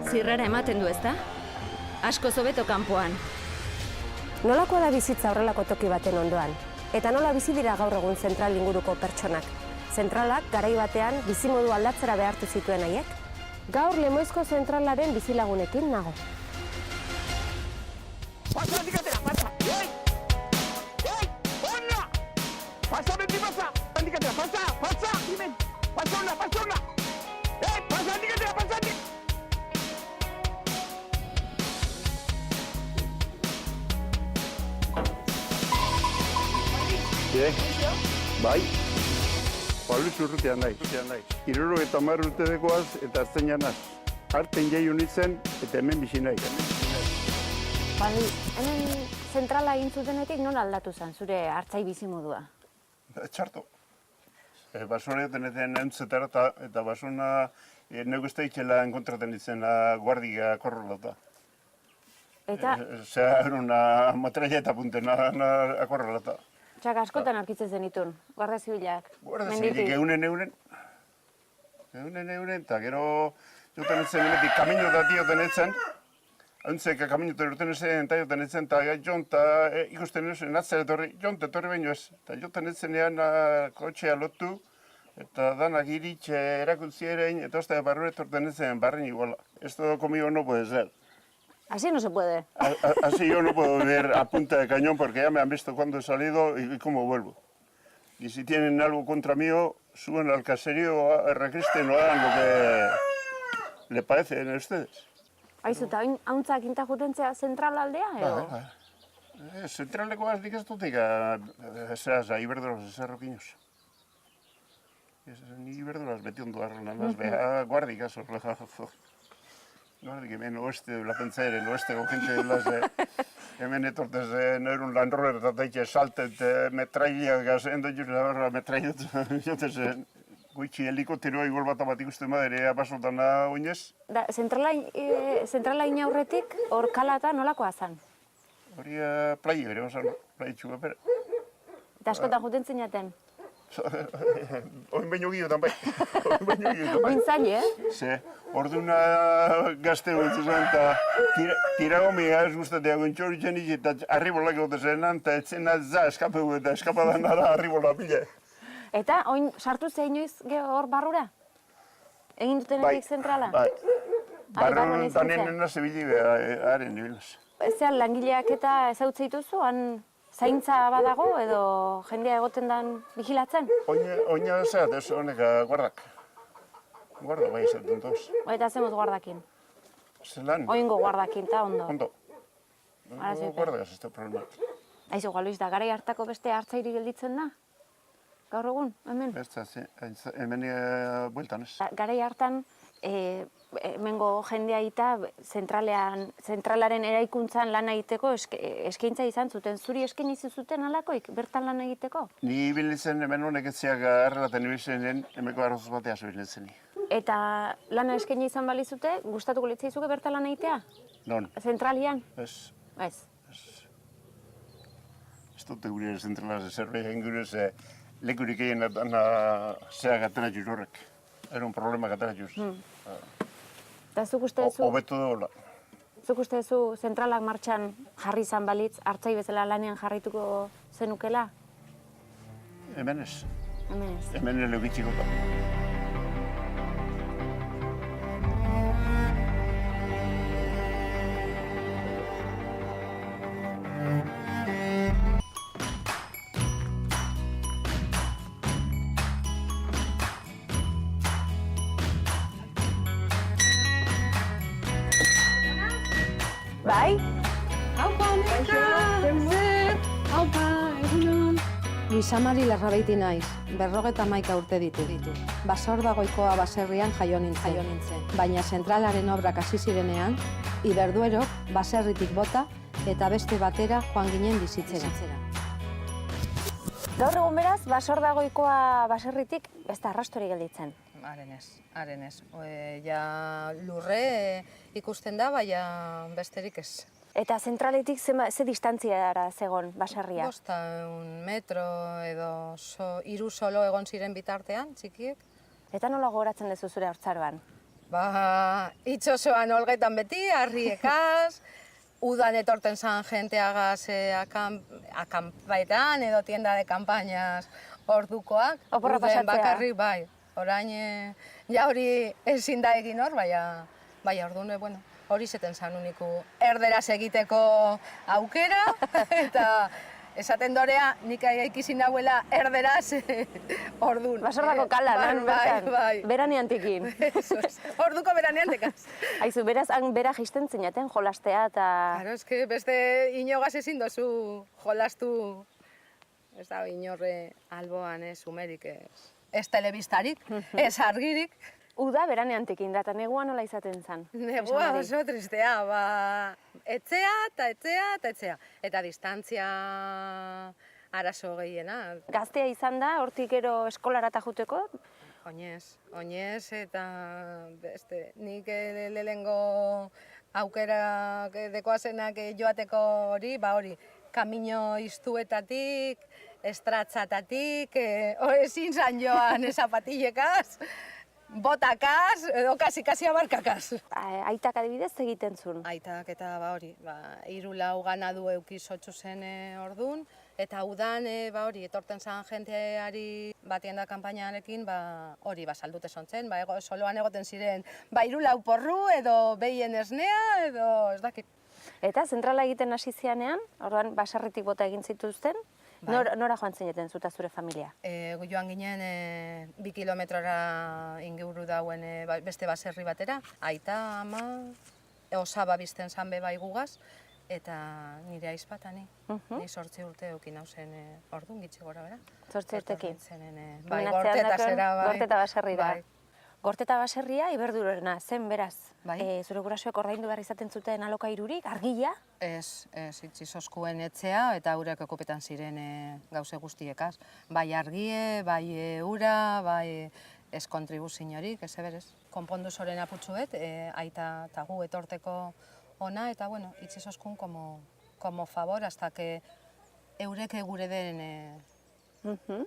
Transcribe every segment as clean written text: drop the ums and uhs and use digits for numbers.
Zirrara ematen du, ezta? Asko hobeto kanpoan. Nolakoa da bizitza horrelako toki baten ondoan? Eta nola bizi dira gaur egun zentral inguruko pertsonak? Zentralak garai batean bizimodu aldatzera behartu zituen haiek? Gaur Lemoizko zentralaren bizilagunekin nago. Pasa, handikatera, pasa! Ei! Hona! Pasa, beti pasa! Handikatera, pasa! Pasa! Hemen! Pasa hona, pasa hona! Ei, pasa, handikatera, pasa! Bai, Pablo Urrutian nahi. 70 urtekoaz eta zein Arten jaio nintzen eta hemen bizi nahi. Bai, hemen zentrala egin zutenetik nola aldatu zen zure hartzai bizimodua? Txarto. Basura joten entzetara eta basuna nego ez da itxela enkontraten ditzen guardia korrelata. Eta? Zer una matraia eta puntena akorrelata. Txak askotan aurkitzen zenitun, Guardia Zibilak. Guardia Zibilik eunen, eta gero joten etzen emetik kamino dati joten etzen, hauntzek kamino joten etzen eta joten etzen, eta jon eta ikusten ezen atzera etorri, jon eta etorri baino ez. Eta joten etzenean kotxea lotu, eta danak iritxe erakuntzi erein, eta ozta barruet etorten etzen barren iguala. Esto conmigo no puede ser. Así no se puede. Así yo no puedo ver a punta de cañón porque ya me han visto cuando he salido y cómo vuelvo. Y si tienen algo contra mí, suben al caserío, recristen o hagan lo que le parece a ustedes. Aizu, eta hauntzak inta jutentzea zentral aldea, edo? Zentralekoaz dik ez dutik, zeraz, iberdoraz, zerrokiños. Ni iberdoraz beti ondo arrelan, beha guardik azo, Guardik hemen oeste lapentza ere, oesteko gente hemen etortez neurun Land Rover eta taitxe saltet metrailiak gazen dut jura metrailut jotez guitxi helikopteroa igual bat ikusten badere apasotan oinez. Zentrala inaurretik hor kalata nolakoa zen? Hori playa bere, playa txuga pera. Eta askotan juten zinaten? Oin baino giotan bai. Oin zain, Ze, orduna gazte gutzu zen, eta tiragomia ez guztatea gontxoritzen eta arribolak gote zenan, eta etzena za eskapegu eta eskapadan ara arribola pila. Eta oin sartu ze inoiz hor barrura? Egin dutenetik zentrala? Bai. Barruan tanen zebili haren nibilaz. Zean langileak eta ezautze dituzu, han zaintza badago edo jendea egoten dan vigilatzen? Oina zeat ez honek guardak. Guarda bai izaten toz. Eta zemuz guardakin? Zelan? Oingo guardakin, eta ondo? Ondo. Guardak ez da problema. Aizu, Luis, da garai hartako beste hartzairi gelditzen da? Gaur egun, hemen? Ez da, hemen bueltan ez. Garai hartan, hemengo jendea eta zentralaren eraikuntzan lan egiteko eskaintza izan zuten. Zuri eskaini zuten alakoik, bertan lan egiteko? Ni bilitzen hemen honek etziak errelaten ibiltzenen, hemeko arroz batea zubiletzen ni. Eta lana eskaini izan balizute, gustatuko litzaizuke bertan lan egitea? Non? Zentralian? Ez. Ez. Ez dute gure zentralaz zerbait egin gure lekurik egin zeak atera juz horrek. Era un problema atera juz. Eta zuk uste duzu? Hobetu dola. Zuk uste duzu zentralak martxan jarri izan balitz, hartzai bezala lanean jarraituko zenukela? Hemen ez. Hemen ez. Hemen elegitziko da. Bai? Aupa, neka! Aupa, egunon! Luisamari Larrabeiti naiz, 51 urte ditu. Basaurdagoikoa baserrian jaio nintzen. Baina zentralaren obrak hasi zirenean, Iberduerok baserritik bota eta beste batera joan ginen bizitzera. Gaur egun beraz, Basaurdagoikoa baserritik beste arrastori gelditzen. Haren ez. Ja lurre ikusten da, baina besterik ez. Eta zentraletik ze distantziara zegon baserria? 500 metro edo 3 solo egon ziren bitartean, txikiek. Eta nola gogoratzen duzu zure haurtzaroan? Itxosoan olgetan beti, harriekaz, udan etorten zan jenteagaz akampaetan edo tienda de campañas ordukoak. Oporra Uden pasatzea. bakarrik, bai. Orain, ja hori ezin da egin hor, baina orduan, bueno, hori zeten zan uniku erderaz egiteko aukera, eta esaten dorea, nik ikisi nahuela erderaz orduan. Basordako kalan, bai. Beraniantikin. Orduko beraneantekaz. Aizu, beraz, han bera jisten zinaten jolastea eta... Claro, eske beste inogaz ezin dozu jolastu, ez da inorre alboan, umerik, ez telebistarik, ez argirik. Uda beraneantikin da, eta negua nola izaten zan? Negua oso tristea, etzea eta etzea eta etzea. Eta distantzia arazo gehiena. Gaztea izan da, hortik gero eskolarata juteko? Oinez eta beste, nik lehengo aukera dekoazenak joateko hori, kamino iztuetatik, estratzatatik, ezin zan joan zapatilekaz, botakaz, edo kasi abarkakaz. Aitak adibidez egiten zuen. Aitak eta hiru lau ganadu eukizotxu zen ordun, eta udan etorten zan jenteari batien da kanpainarekin hori saldute zontzen, soloan egoten ziren hiru lau porru edo behien esnea edo ez dakit. Eta zentrala egiten hasi zianean, orduan baserritik bota egin zituzten, nora joan zineten zuta zure familia? Joan ginen 2 kilometrora inguru dauen beste baserri batera, aita, ama, osaba bizten zan bai gugaz, eta nire aizpata ni. Ni 8 urte eukin hauzen orduan gitxi gora bera. 8 urtekin? Bai, gorte eta zera, bai. Gorte eta baserri da. Gorte eta baserria iberdurorena zen, beraz. Zure gurasoek ordaindu behar izaten zuten alokairurik, argia? Ez, itxizoskuen etzea eta eurek okupetan ziren gauze guztiekaz. Bai argie, bai ura, bai ez kontribuziorik, ez eberez. Konpondu zoren aputxuet, aita eta gu etorteko ona, eta bueno, itxizoskun como favor, hasta que eurek gure den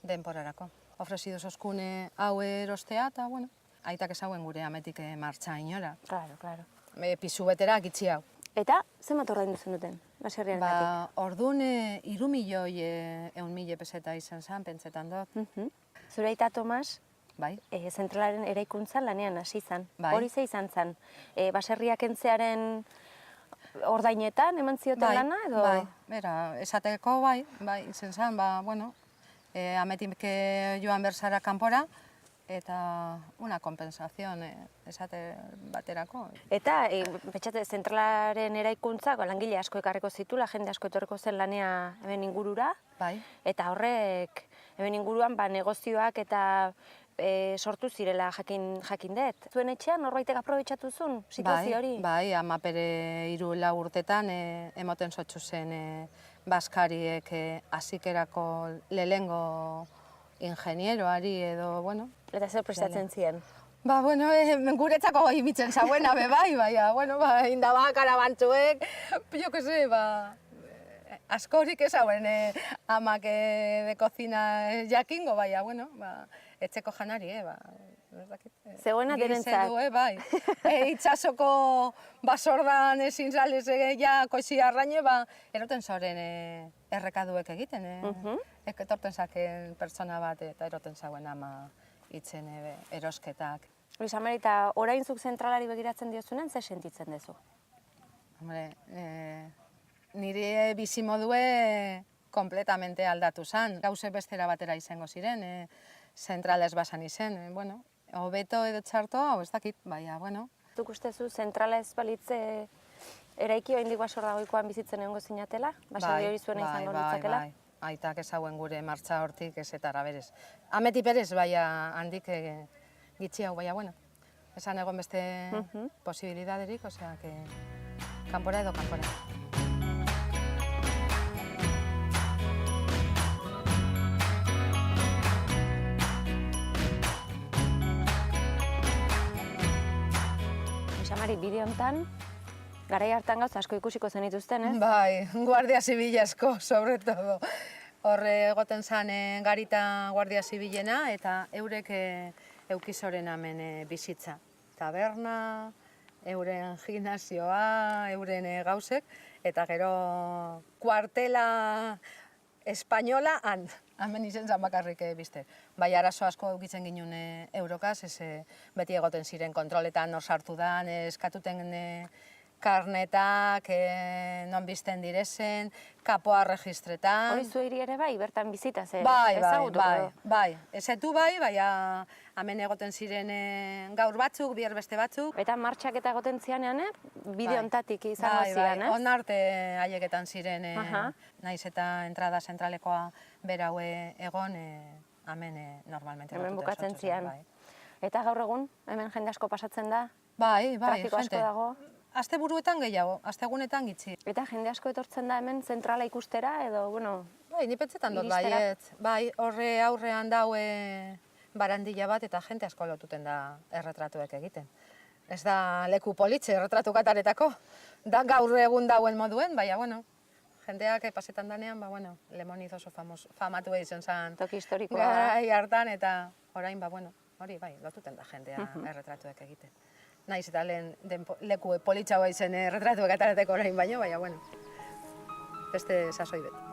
denporarako. Ofrezidu zoskune hau erostea, eta bueno, aitak ezauen gure ametik martxa inora. Claro. Pisu betera gitxi hau. Eta, zenbat ordaindu zen duten, baserrian gatik? Orduan 3.100.000 peseta izan zen, pentsetan dut. Zure aita Tomas, Bai. Zentralaren eraikuntzan lanean hasi zen. Bai. Hori ze izan zen? Baserriak entzearen ordainetan eman zioten lana edo? Bai, esateko bai, izan zen, bueno, ametik joan berzara kanpora, eta una kompensazion esate baterako. Eta, betxate, zentralaren eraikuntza, langile asko ekarriko zitula, jende asko etorriko zen lanea hemen ingurura. Bai. Eta horrek, hemen inguruan, negozioak eta sortu zirela jakin dut. Zuen etxean norbaitek aprobetxatu zuen situazio hori? Bai, ama pere 3-4 urtetan emoten zotxu zen baskariek hasikerako lehengo ingenieroari edo, bueno. Eta zer prestatzen ziren? Bueno, guretzako imitzen zauena, bai, bueno, indaba karabantzuek, jo que se, askorik ez hauen amak de cocina jakingo, bueno, etxeko janari, Zegoena denentzat. Bai. Itxasoko basordan ezin zalez ja koixi arraine, eroten zoren errekaduek egiten. Etorten zaken pertsona bat eta eroten zauen ama itzen erosketak. Luis Amarita, orain zuk zentralari begiratzen diozunen, ze sentitzen duzu? Hombre, nire bizimodue kompletamente aldatu zen. Gauze bestera batera izango ziren, zentralez basan izen, bueno, hobeto edo txarto, hau ez dakit, baina, bueno. Zuk ustezu zentralez balitze eraiki oraindik Basordagoikoan bizitzen egongo zinatela? Baserri hori zuena izango litzakela? Bai. Aitak ezauen gure martxa hortik ez eta berez. Ameti berez, baina handik gitxi hau, baina, bueno, esan egon beste posibilidaderik, osea, kanpora edo kanpora. Amari, bideo honetan, garai hartan gauz asko ikusiko zenituzten, ez? Bai, Guardia Zibila asko, sobre todo. Horre egoten zen Garita Guardia Zibilena eta eurek eukizoren hemen bizitza. taberna, euren gimnasioa, euren gauzek, eta gero kuartela espainola hemen izen zan bakarrik bizte. Bai, arazo asko eukitzen ginen eurokaz, beti egoten ziren kontroletan nor sartu dan, eskatuten karnetak, non bizten direzen, kapoa registretan. Hori zuiri ere bai, bertan bizita ze Bai, ezetu bai, hemen egoten ziren gaur batzuk, bihar beste batzuk. Eta martxak eta egoten zianean, bide hontatik izango ziren, on arte haieketan ziren, naiz eta entrada zentralekoa beraue egon, hemen normalmente. Hemen bukatzen zian. Eta gaur egun, hemen jende asko pasatzen da? Bai, trafiko asko dago? Asteburuetan gehiago, astegunetan gitxi. Eta jende asko etortzen da hemen zentrala ikustera edo, bueno... Bai, ni pentsetan dut baiet. Bai, horre aurrean daue barandilla bat eta jente asko lotuten da erretratuek egiten. Ez da leku politxe erretratu kataretako. Da gaur egun dauen moduen, baina, bueno, jendeak pasetan danean, Lemoniz oso famatu izan zen. Toki historikoa. Garai hartan eta orain, hori bai, lotuten da jendea erretratuek egiten. Naiz eta lehen leku politxagoa izen erretratuek atareteko orain baino, baina, beste sasoi bet.